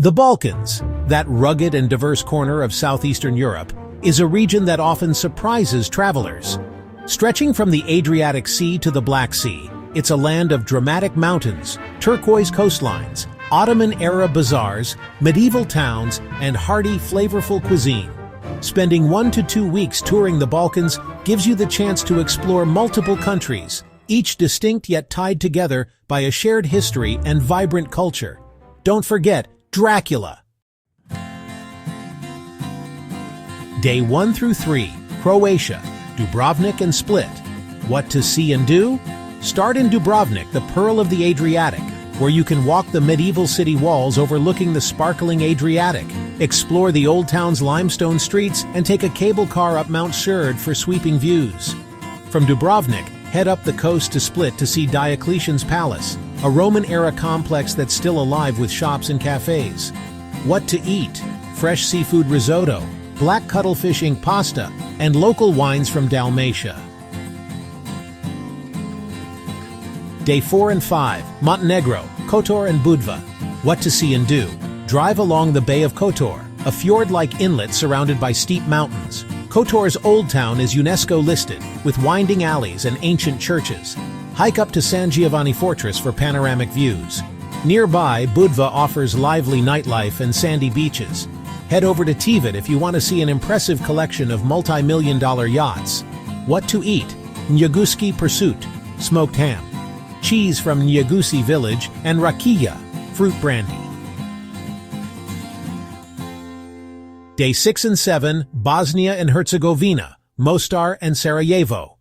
The Balkans, that rugged and diverse corner of southeastern Europe, is a region that often surprises travelers. Stretching from the Adriatic Sea to the Black Sea, it's a land of dramatic mountains, turquoise coastlines, Ottoman-era bazaars, medieval towns, and hearty, flavorful cuisine. Spending 1 to 2 weeks touring the Balkans gives you the chance to explore multiple countries, each distinct yet tied together by a shared history and vibrant culture. Don't forget Dracula. Day 1 through 3, Croatia, Dubrovnik and Split. What to see and do? Start in Dubrovnik, the pearl of the Adriatic, where you can walk the medieval city walls overlooking the sparkling Adriatic, explore the old town's limestone streets, and take a cable car up Mount Serd for sweeping views. From Dubrovnik, head up the coast to Split to see Diocletian's Palace, a Roman-era complex that's still alive with shops and cafes. What to eat? Fresh seafood risotto, black cuttlefish ink pasta, and local wines from Dalmatia. Day 4 and 5, Montenegro, Kotor and Budva. What to see and do? Drive along the Bay of Kotor, a fjord-like inlet surrounded by steep mountains. Kotor's Old Town is UNESCO listed, with winding alleys and ancient churches. Hike up to San Giovanni Fortress for panoramic views. Nearby, Budva offers lively nightlife and sandy beaches. Head over to Tivat if you want to see an impressive collection of multi-million-dollar yachts. What to eat? Njeguški Pursuit, smoked ham, cheese from Njeguši village, and rakia, fruit brandy. Day 6 and 7, Bosnia and Herzegovina, Mostar and Sarajevo.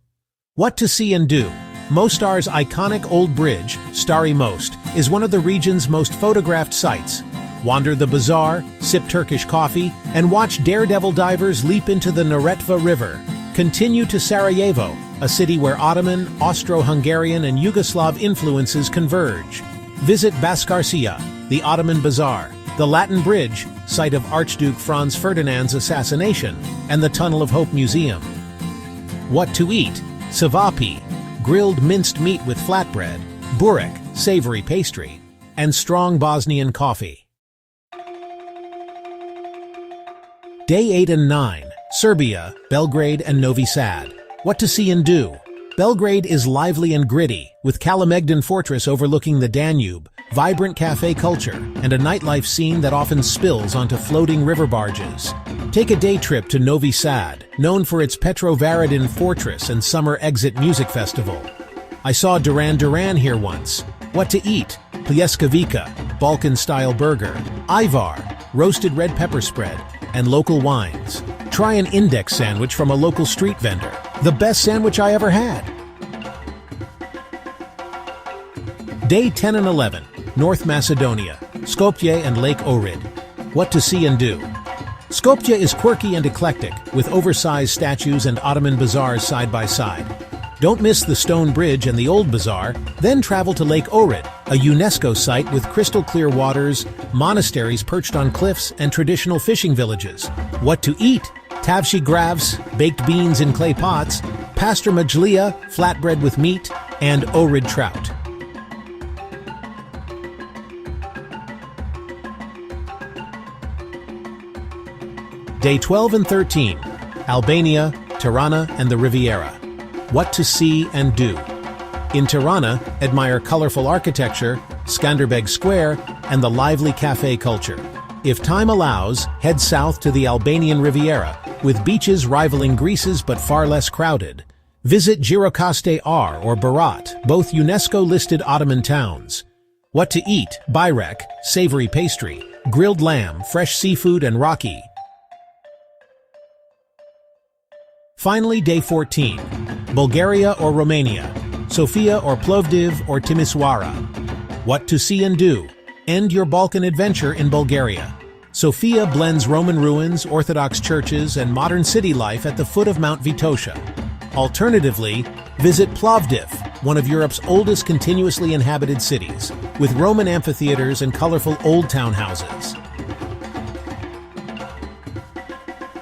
What to see and do? Mostar's iconic old bridge, Stari Most, is one of the region's most photographed sites. Wander the bazaar, sip Turkish coffee, and watch daredevil divers leap into the Neretva River. Continue to Sarajevo, a city where Ottoman, Austro-Hungarian, and Yugoslav influences converge. Visit Baskarcia, the Ottoman Bazaar, the Latin Bridge, site of Archduke Franz Ferdinand's assassination, and the Tunnel of Hope Museum. What to eat? Cevapi, grilled minced meat with flatbread, burek, savory pastry, and strong Bosnian coffee. Day 8 and 9, Serbia, Belgrade and Novi Sad. What to see and do? Belgrade is lively and gritty, with Kalemegdan Fortress overlooking the Danube, vibrant cafe culture, and a nightlife scene that often spills onto floating river barges. Take a day trip to Novi Sad, known for its Petrovaradin Fortress and Summer Exit Music Festival. I saw Duran Duran here once. What to eat? Pljeskavica, Balkan-style burger, Ivar, roasted red pepper spread, and local wines. Try an index sandwich from a local street vendor. The best sandwich I ever had. Day 10 and 11, North Macedonia, Skopje and Lake Ohrid. What to see and do? Skopje is quirky and eclectic, with oversized statues and Ottoman bazaars side by side. Don't miss the Stone Bridge and the Old Bazaar, then travel to Lake Ohrid, a UNESCO site with crystal-clear waters, monasteries perched on cliffs, and traditional fishing villages. What to eat? Tavshi gravs, baked beans in clay pots, pastor majlia, flatbread with meat, and Ohrid trout. Day 12 and 13, Albania, Tirana, and the Riviera. What to see and do? In Tirana, admire colorful architecture, Skanderbeg Square, and the lively cafe culture. If time allows, head south to the Albanian Riviera, with beaches rivaling Greece's but far less crowded. Visit Gjirokastër or Berat, both UNESCO-listed Ottoman towns. What to eat? Byrek, savory pastry, grilled lamb, fresh seafood, and raki. Finally, Day 14, Bulgaria or Romania, Sofia or Plovdiv or Timisoara. What to see and do? End your Balkan adventure in Bulgaria. Sofia blends Roman ruins, Orthodox churches, and modern city life at the foot of Mount Vitosha. Alternatively, visit Plovdiv, one of Europe's oldest continuously inhabited cities, with Roman amphitheaters and colorful old town houses.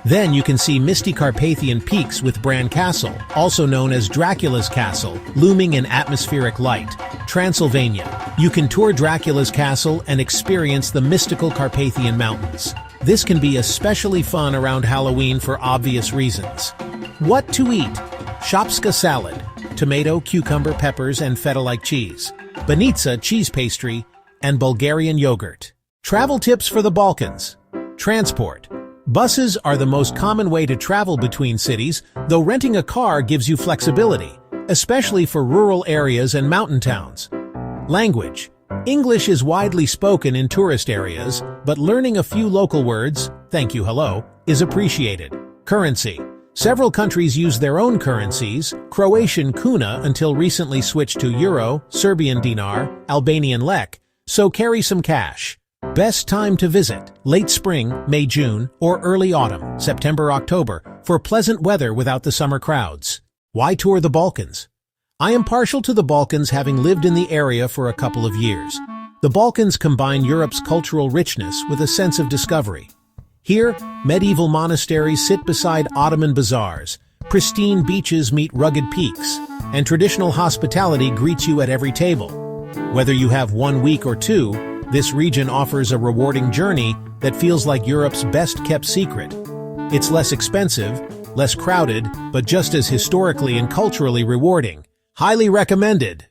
Then you can see misty Carpathian peaks with Bran Castle, also known as Dracula's Castle, looming in atmospheric light. Transylvania, You can tour Dracula's castle and experience the mystical Carpathian Mountains. This can be especially fun around Halloween for obvious reasons. What to eat? Shopska salad, tomato, cucumber, peppers, and feta-like cheese. Banitsa cheese pastry, and Bulgarian yogurt. Travel tips for the Balkans. Transport. Buses are the most common way to travel between cities, though renting a car gives you flexibility, especially for rural areas and mountain towns. Language. English is widely spoken in tourist areas, but learning a few local words, thank you, hello, is appreciated. Currency. Several countries use their own currencies, Croatian kuna until recently switched to euro, Serbian dinar, Albanian lek, so carry some cash. Best time to visit, late spring, May-June, or early autumn, September-October, for pleasant weather without the summer crowds. Why tour the Balkans? I am partial to the Balkans, having lived in the area for a couple of years. The Balkans combine Europe's cultural richness with a sense of discovery. Here, medieval monasteries sit beside Ottoman bazaars, pristine beaches meet rugged peaks, and traditional hospitality greets you at every table. Whether you have 1 week or 2, this region offers a rewarding journey that feels like Europe's best-kept secret. It's less expensive, less crowded, but just as historically and culturally rewarding. Highly recommended.